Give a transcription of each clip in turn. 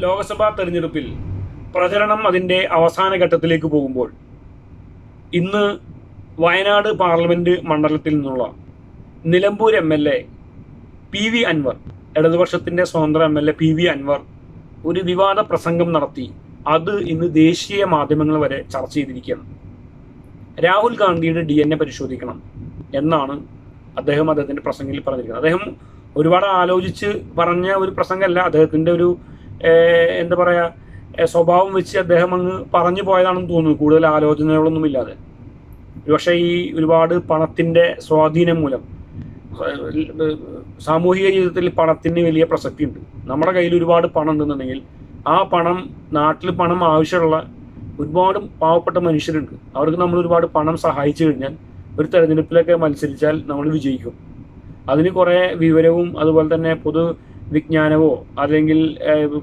ലോക്സഭാ തെരഞ്ഞെടുപ്പിൽ പ്രചരണം അതിൻ്റെ അവസാന ഘട്ടത്തിലേക്ക് പോകുമ്പോൾ ഇന്ന് വയനാട് പാർലമെന്റ് മണ്ഡലത്തിൽ നിന്നുള്ള നിലമ്പൂർ MLA PV അൻവർ, ഇടതുപക്ഷത്തിൻ്റെ സ്വതന്ത്ര MLA PV അൻവർ ഒരു വിവാദ പ്രസംഗം നടത്തി. അത് ഇന്ന് ദേശീയ മാധ്യമങ്ങൾ വരെ ചർച്ച ചെയ്തിരിക്കുകയാണ്. രാഹുൽ ഗാന്ധിയുടെ DNA പരിശോധിക്കണം എന്നാണ് അദ്ദേഹത്തിൻ്റെ പ്രസംഗത്തിൽ പറഞ്ഞിരിക്കുന്നത്. അദ്ദേഹം ഒരുപാട് ആലോചിച്ച് പറഞ്ഞ ഒരു പ്രസംഗമല്ല. അദ്ദേഹത്തിൻ്റെ ഒരു എന്താ പറയുക സ്വഭാവം വെച്ച് അദ്ദേഹം അങ്ങ് പറഞ്ഞു പോയതാണെന്ന് തോന്നുന്നു, കൂടുതൽ ആലോചനകളൊന്നും ഇല്ലാതെ. പക്ഷേ ഈ ഒരുപാട് പണത്തിൻ്റെ സ്വാധീനം മൂലം സാമൂഹിക ജീവിതത്തിൽ പണത്തിന് വലിയ പ്രസക്തി ഉണ്ട്. നമ്മുടെ കയ്യിൽ ഒരുപാട് പണം ഉണ്ടെന്നുണ്ടെങ്കിൽ ആ പണം, നാട്ടിൽ പണം ആവശ്യമുള്ള ഒരുപാട് പാവപ്പെട്ട മനുഷ്യരുണ്ട്. അവർക്ക് നമ്മൾ ഒരുപാട് പണം സഹായിച്ചു കഴിഞ്ഞാൽ ഒരു തെരഞ്ഞെടുപ്പിലൊക്കെ മത്സരിച്ചാൽ നമ്മൾ വിജയിക്കും. അതിന് കുറേ വിവരവും അതുപോലെ തന്നെ പൊതു വിജ്ഞാനമോ അല്ലെങ്കിൽ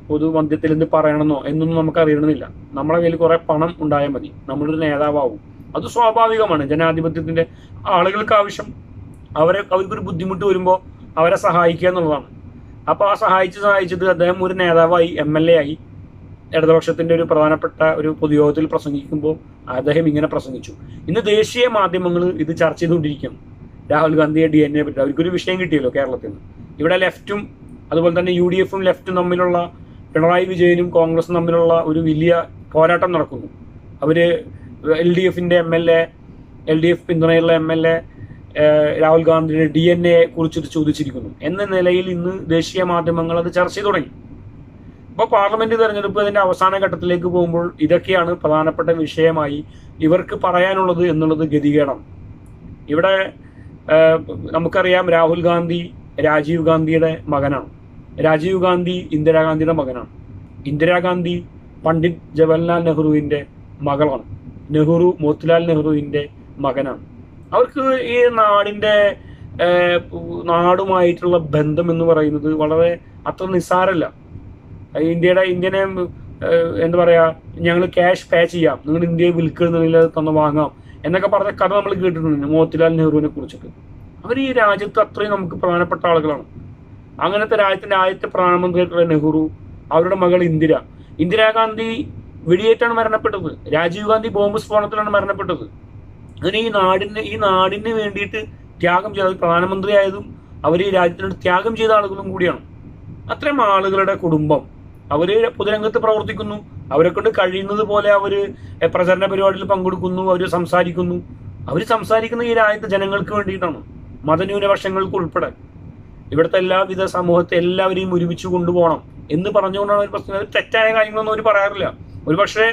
പൊതു മധ്യത്തിൽ എന്ത് പറയണമെന്നോ എന്നൊന്നും നമുക്ക് അറിയണമെന്നില്ല. നമ്മുടെ കയ്യിൽ കുറേ പണം ഉണ്ടായാൽ മതി, നമ്മളൊരു നേതാവാകും. അത് സ്വാഭാവികമാണ്. ജനാധിപത്യത്തിൻ്റെ ആളുകൾക്ക് ആവശ്യം അവർക്കൊരു ബുദ്ധിമുട്ട് വരുമ്പോൾ അവരെ സഹായിക്കുക എന്നുള്ളതാണ്. അപ്പോൾ ആ സഹായിച്ചിട്ട് അദ്ദേഹം ഒരു നേതാവായി, MLA ആയി, ഇടതുപക്ഷത്തിൻ്റെ ഒരു പ്രധാനപ്പെട്ട ഒരു പൊതുയോഗത്തിൽ പ്രസംഗിക്കുമ്പോൾ അദ്ദേഹം ഇങ്ങനെ പ്രസംഗിച്ചു. ഇന്ന് ദേശീയ മാധ്യമങ്ങൾ ഇത് ചർച്ച ചെയ്തുകൊണ്ടിരിക്കുകയാണ്. രാഹുൽ ഗാന്ധിയെ DNA പറ്റി അവർക്കൊരു വിഷയം കിട്ടിയല്ലോ കേരളത്തിൽ നിന്ന്. ഇവിടെ ലെഫ്റ്റും അതുപോലെ തന്നെ UDF-ഉം ലെഫ്റ്റും തമ്മിലുള്ള, പിണറായി വിജയനും കോൺഗ്രസും തമ്മിലുള്ള ഒരു വലിയ പോരാട്ടം നടക്കുന്നു. അവർ LDF-ൻ്റെ MLA, LDF പിന്തുണയുള്ള MLA രാഹുൽ ഗാന്ധിയുടെ DNA കുറിച്ചിട്ട് ചോദിച്ചിരിക്കുന്നു എന്ന നിലയിൽ ഇന്ന് ദേശീയ മാധ്യമങ്ങൾ അത് ചർച്ച ചെയ്തു തുടങ്ങി. ഇപ്പോൾ പാർലമെന്റ് തെരഞ്ഞെടുപ്പ് അതിൻ്റെ അവസാന ഘട്ടത്തിലേക്ക് പോകുമ്പോൾ ഇതൊക്കെയാണ് പ്രധാനപ്പെട്ട വിഷയമായി ഇവർക്ക് പറയാനുള്ളത് എന്നുള്ളത് ഗതികേടാണ്. ഇവിടെ നമുക്കറിയാം, രാഹുൽ ഗാന്ധി രാജീവ് ഗാന്ധിയുടെ മകനാണ്. രാജീവ് ഗാന്ധി ഇന്ദിരാഗാന്ധിയുടെ മകനാണ്. ഇന്ദിരാഗാന്ധി പണ്ഡിറ്റ് ജവഹർലാൽ നെഹ്റുവിൻ്റെ മകളാണ്. നെഹ്റു മോത്തിലാൽ നെഹ്റുവിൻ്റെ മകനാണ്. അവർക്ക് ഈ നാടുമായിട്ടുള്ള ബന്ധം എന്ന് പറയുന്നത് വളരെ അത്ര നിസ്സാരമല്ല. ഇന്ത്യനെ എന്താ പറയുക, ഞങ്ങൾ ക്യാഷ് പേ ചെയ്യാം, നിങ്ങൾ ഇന്ത്യയെ വിൽക്കുന്നില്ല തന്ന് വാങ്ങാം എന്നൊക്കെ പറഞ്ഞ കഥ നമ്മൾ കേട്ടിട്ടുണ്ട് മോത്തിലാൽ നെഹ്റുവിനെ കുറിച്ചിട്ട്. അവർ ഈ രാജ്യത്ത് അത്രയും നമുക്ക് പ്രധാനപ്പെട്ട ആളുകളാണ്. അങ്ങനത്തെ രാജ്യത്തിൻ്റെ ആദ്യത്തെ പ്രധാനമന്ത്രിയായിട്ടുള്ള നെഹ്റു, അവരുടെ മകൾ ഇന്ദിരാഗാന്ധി വെടിയേറ്റാണ് മരണപ്പെട്ടത്. രാജീവ് ഗാന്ധി ബോംബ് സ്ഫോടനത്തിലാണ് മരണപ്പെട്ടത്. അതിന് ഈ നാടിന് വേണ്ടിയിട്ട് ത്യാഗം ചെയ്ത, പ്രധാനമന്ത്രി ആയതും അവർ ഈ രാജ്യത്തിനോട് ത്യാഗം ചെയ്ത ആളുകളും കൂടിയാണ്. അത്രയും ആളുകളുടെ കുടുംബം അവർ പൊതുരംഗത്ത് പ്രവർത്തിക്കുന്നു. അവരെ കൊണ്ട് കഴിയുന്നത് പോലെ അവർ പ്രചരണ പരിപാടിയിൽ പങ്കെടുക്കുന്നു, അവർ സംസാരിക്കുന്ന ഈ രാജ്യത്തെ ജനങ്ങൾക്ക് വേണ്ടിയിട്ടാണ്, മതന്യൂനപക്ഷങ്ങൾക്ക് ഉൾപ്പെടെ. ഇവിടുത്തെ എല്ലാവിധ സമൂഹത്തെ എല്ലാവരെയും ഒരുമിച്ച് കൊണ്ടുപോകണം എന്ന് പറഞ്ഞുകൊണ്ടാണ് അവർ പ്രശ്നം. അത് തെറ്റായ കാര്യങ്ങളൊന്നും അവർ പറയാറില്ല. ഒരുപക്ഷെ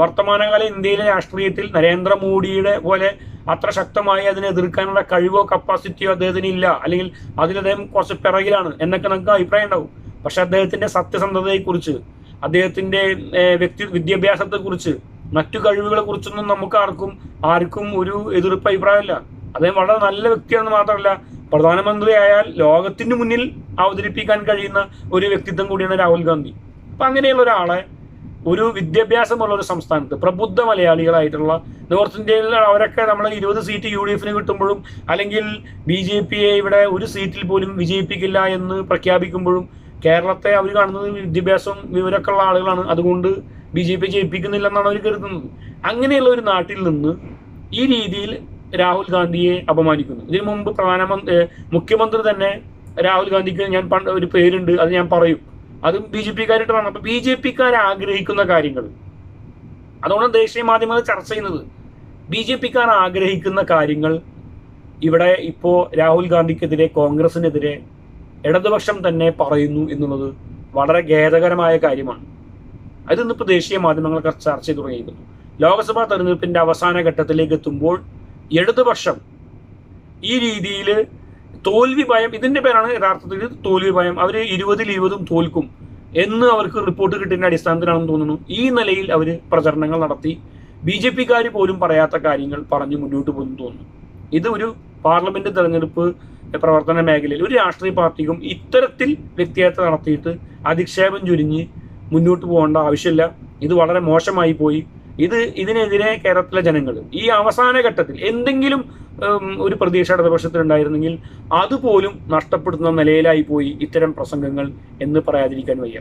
വർത്തമാനകാല ഇന്ത്യയിലെ രാഷ്ട്രീയത്തിൽ നരേന്ദ്രമോദിയുടെ പോലെ അത്ര ശക്തമായി അതിനെ എതിർക്കാനുള്ള കഴിവോ കപ്പാസിറ്റിയോ അദ്ദേഹത്തിന് ഇല്ല, അല്ലെങ്കിൽ അതിൽ അദ്ദേഹം കുറച്ച് പിറകിലാണ് എന്നൊക്കെ നമുക്ക് അഭിപ്രായം ഉണ്ടാവും. പക്ഷെ അദ്ദേഹത്തിൻ്റെ സത്യസന്ധതയെക്കുറിച്ച്, അദ്ദേഹത്തിൻ്റെ വിദ്യാഭ്യാസത്തെക്കുറിച്ച്, മറ്റു കഴിവുകളെ കുറിച്ചൊന്നും നമുക്ക് ആർക്കും ഒരു എതിർപ്പ് അഭിപ്രായമില്ല. അദ്ദേഹം വളരെ നല്ല വ്യക്തിയാണെന്ന് മാത്രമല്ല, പ്രധാനമന്ത്രി ആയാൽ ലോകത്തിന് മുന്നിൽ അവതരിപ്പിക്കാൻ കഴിയുന്ന ഒരു വ്യക്തിത്വം കൂടിയാണ് രാഹുൽ ഗാന്ധി. അപ്പം അങ്ങനെയുള്ള ഒരാളെ ഒരു വിദ്യാഭ്യാസമുള്ള ഒരു സംസ്ഥാനത്ത് പ്രബുദ്ധ മലയാളികളായിട്ടുള്ള നോർത്ത് ഇന്ത്യയിൽ അവരൊക്കെ നമ്മൾ 20 സീറ്റ് UDF-ന് കിട്ടുമ്പോഴും അല്ലെങ്കിൽ BJP-യെ ഇവിടെ ഒരു സീറ്റിൽ പോലും വിജയിപ്പിക്കില്ല എന്ന് പ്രഖ്യാപിക്കുമ്പോഴും കേരളത്തെ അവർ കാണുന്നത് വിദ്യാഭ്യാസവും വിവരമൊക്കെ ഉള്ള ആളുകളാണ്, അതുകൊണ്ട് BJP ജയിപ്പിക്കുന്നില്ലെന്നാണ് അവർ കരുതുന്നത്. അങ്ങനെയുള്ള ഒരു നാട്ടിൽ നിന്ന് ഈ രീതിയിൽ രാഹുൽ ഗാന്ധിയെ അപമാനിക്കുന്നു. ഇതിനു മുമ്പ് മുഖ്യമന്ത്രി തന്നെ രാഹുൽ ഗാന്ധിക്ക് ഞാൻ ഒരു പേരുണ്ട്, അത് ഞാൻ പറയും, അതും BJP-കാരായിട്ട് വേണം. അപ്പം BJP-കാർ ആഗ്രഹിക്കുന്ന കാര്യങ്ങൾ, അതുകൊണ്ട് ദേശീയ മാധ്യമങ്ങൾ ചർച്ച ചെയ്യുന്നത് BJP-കാർ ആഗ്രഹിക്കുന്ന കാര്യങ്ങൾ ഇവിടെ ഇപ്പോൾ രാഹുൽ ഗാന്ധിക്കെതിരെ, കോൺഗ്രസിനെതിരെ ഇടതുപക്ഷം തന്നെ പറയുന്നു എന്നുള്ളത് വളരെ ഖേദകരമായ കാര്യമാണ്. അതിന്നിപ്പോൾ ദേശീയ മാധ്യമങ്ങൾ ചർച്ച ചെയ്ത് തുടങ്ങിയിരിക്കുന്നു. ലോക്സഭാ തെരഞ്ഞെടുപ്പിൻ്റെ അവസാന ഘട്ടത്തിലേക്ക് എത്തുമ്പോൾ ഇടതുപക്ഷം ഈ രീതിയിൽ തോൽവി ഭയം, ഇതിൻ്റെ പേരാണ് യഥാർത്ഥത്തിൽ തോൽവി ഭയം, അവർ 20-20 തോൽക്കും എന്ന് അവർക്ക് റിപ്പോർട്ട് കിട്ടിയതിൻ്റെ അടിസ്ഥാനത്തിലാണെന്ന് തോന്നുന്നു. ഈ നിലയിൽ അവർ പ്രചരണങ്ങൾ നടത്തി BJP-കാർ പോലും പറയാത്ത കാര്യങ്ങൾ പറഞ്ഞ് മുന്നോട്ട് പോകുന്നു തോന്നുന്നു. ഇത് ഒരു പാർലമെന്റ് തെരഞ്ഞെടുപ്പ് പ്രവർത്തന മേഖലയിൽ ഒരു രാഷ്ട്രീയ പാർട്ടിക്കും ഇത്തരത്തിൽ വ്യക്തിഹത്യ നടത്തിയിട്ട് അധിക്ഷേപം ചുരിഞ്ഞ് മുന്നോട്ട് പോകേണ്ട ആവശ്യമില്ല. ഇത് വളരെ മോശമായി പോയി. ഇതിനെതിരെ കേരളത്തിലെ ജനങ്ങൾ ഈ അവസാന ഘട്ടത്തിൽ എന്തെങ്കിലും ഒരു പ്രതീക്ഷ ഇടതുപക്ഷത്തിലുണ്ടായിരുന്നെങ്കിൽ അതുപോലും നഷ്ടപ്പെടുത്തുന്ന നിലയിലായി പോയി ഇത്തരം പ്രസംഗങ്ങൾ എന്ന് പറയാതിരിക്കാൻ വയ്യ.